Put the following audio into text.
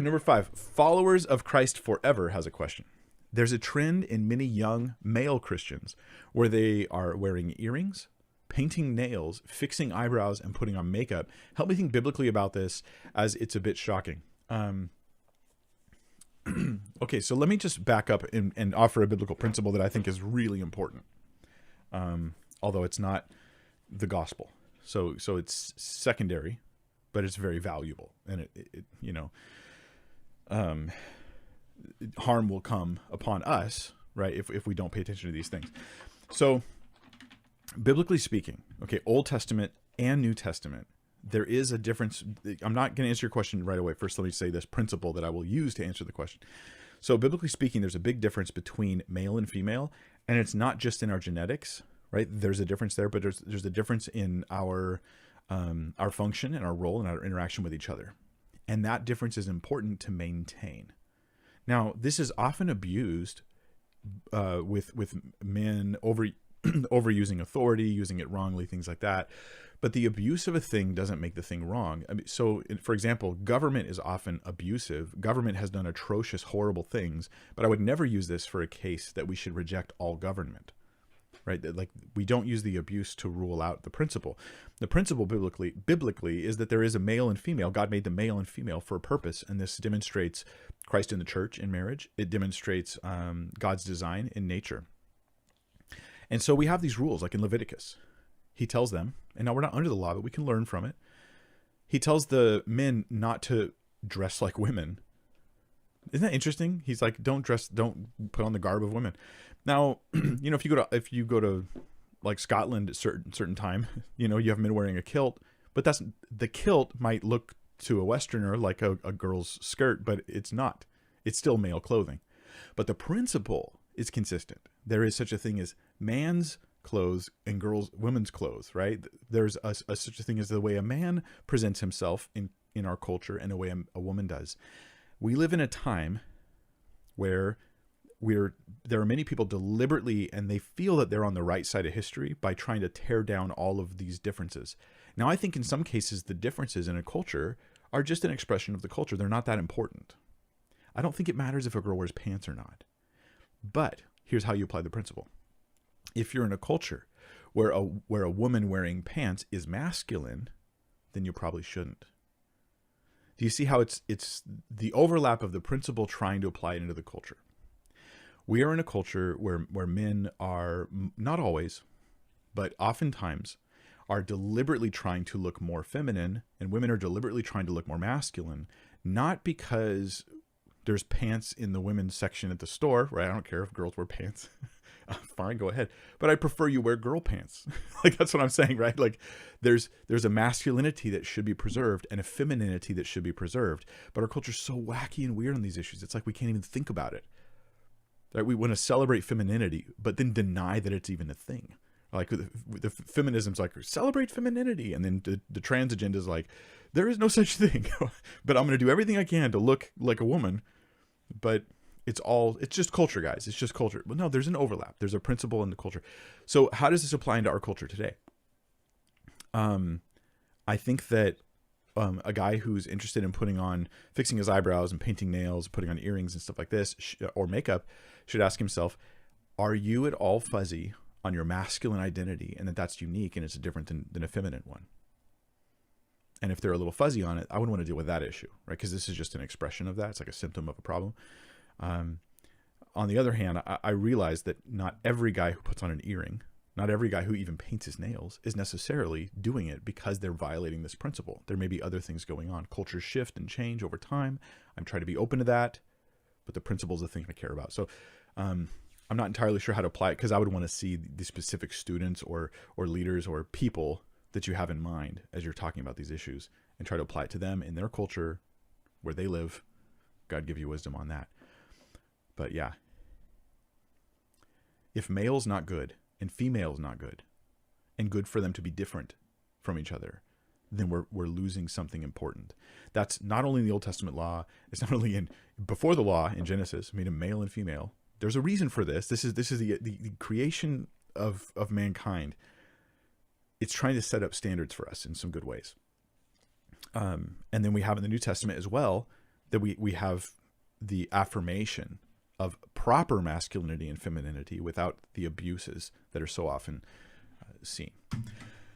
Number 5, Followers of Christ Forever has a question. There's a trend in many young male Christians where they are wearing earrings, painting nails, fixing eyebrows, and putting on makeup. Help me think biblically about this, as it's a bit shocking. Okay, so let me just back up and offer a biblical principle that I think is really important, although it's not the gospel. So it's secondary, but it's very valuable, and harm will come upon us, right, if we don't pay attention to these things. So, biblically speaking, okay, Old Testament and New Testament, there is a difference. I'm not going to answer your question right away. First, let me say this principle that I will use to answer the question. So, biblically speaking, there's a big difference between male and female, and it's not just in our genetics, right? There's a difference there, but there's a difference in our function and our role and our interaction with each other, and that difference is important to maintain. Now, this is often abused with men overusing authority, using it wrongly, things like that. But the abuse of a thing doesn't make the thing wrong. I mean, so, for example, government is often abusive. Government has done atrocious, horrible things, but I would never use this for a case that we should reject all government, right? Like, we don't use the abuse to rule out the principle. The principle biblically is that there is a male and female. God made the male and female for a purpose, and this demonstrates Christ in the church in marriage. It demonstrates God's design in nature. And so we have these rules, like in Leviticus. He tells them, and now we're not under the law, but we can learn from it. He tells the men not to dress like women. Isn't that interesting? He's like, don't put on the garb of women. Now, if you go to like Scotland at certain time, you have men wearing a kilt, but the kilt might look to a Westerner like a girl's skirt, but it's not. It's still male clothing. But the principle is consistent. There is such a thing as man's clothes and women's clothes, right? There's such a thing as the way a man presents himself in our culture and the way a woman does. We live in a time where there are many people deliberately, and they feel that they're on the right side of history by trying to tear down all of these differences. Now, I think in some cases, the differences in a culture are just an expression of the culture. They're not that important. I don't think it matters if a girl wears pants or not. But here's how you apply the principle. If you're in a culture where a woman wearing pants is masculine, then you probably shouldn't. Do you see how it's the overlap of the principle trying to apply it into the culture? We are in a culture where men are, not always, but oftentimes, are deliberately trying to look more feminine, and women are deliberately trying to look more masculine, not because there's pants in the women's section at the store, right? I don't care if girls wear pants. Fine, go ahead. But I prefer you wear girl pants. Like, that's what I'm saying, right? Like, there's a masculinity that should be preserved and a femininity that should be preserved. But our culture's so wacky and weird on these issues. It's like we can't even think about it. Right? We want to celebrate femininity, but then deny that it's even a thing. Like, the feminism's like, celebrate femininity. And then the trans agenda is like, there is no such thing. But I'm going to do everything I can to look like a woman. But it's just culture, guys. It's just culture. But no, there's an overlap. There's a principle in the culture. So how does this apply into our culture today? I think that a guy who's interested in fixing his eyebrows and painting nails, putting on earrings and stuff like this, or makeup, should ask himself, are you at all fuzzy on your masculine identity, and that's unique and it's different than a feminine one? And if they're a little fuzzy on it, I wouldn't want to deal with that issue, right? Because this is just an expression of that. It's like a symptom of a problem. On the other hand, I realize that not every guy who puts on an earring, not every guy who even paints his nails is necessarily doing it because they're violating this principle. There may be other things going on. Cultures shift and change over time. I'm trying to be open to that, but the principle is the thing I care about. So I'm not entirely sure how to apply it, because I would want to see the specific students or leaders or people that you have in mind as you're talking about these issues, and try to apply it to them in their culture where they live. God give you wisdom on that. But yeah, if male's not good and female's not good, and good for them to be different from each other, then we're losing something important. That's not only in the Old Testament law. It's not only before the law in Genesis, made a male and female. There's a reason for this. This is the creation of mankind. It's trying to set up standards for us in some good ways. And then we have in the New Testament as well, that we have the affirmation of proper masculinity and femininity without the abuses that are so often seen.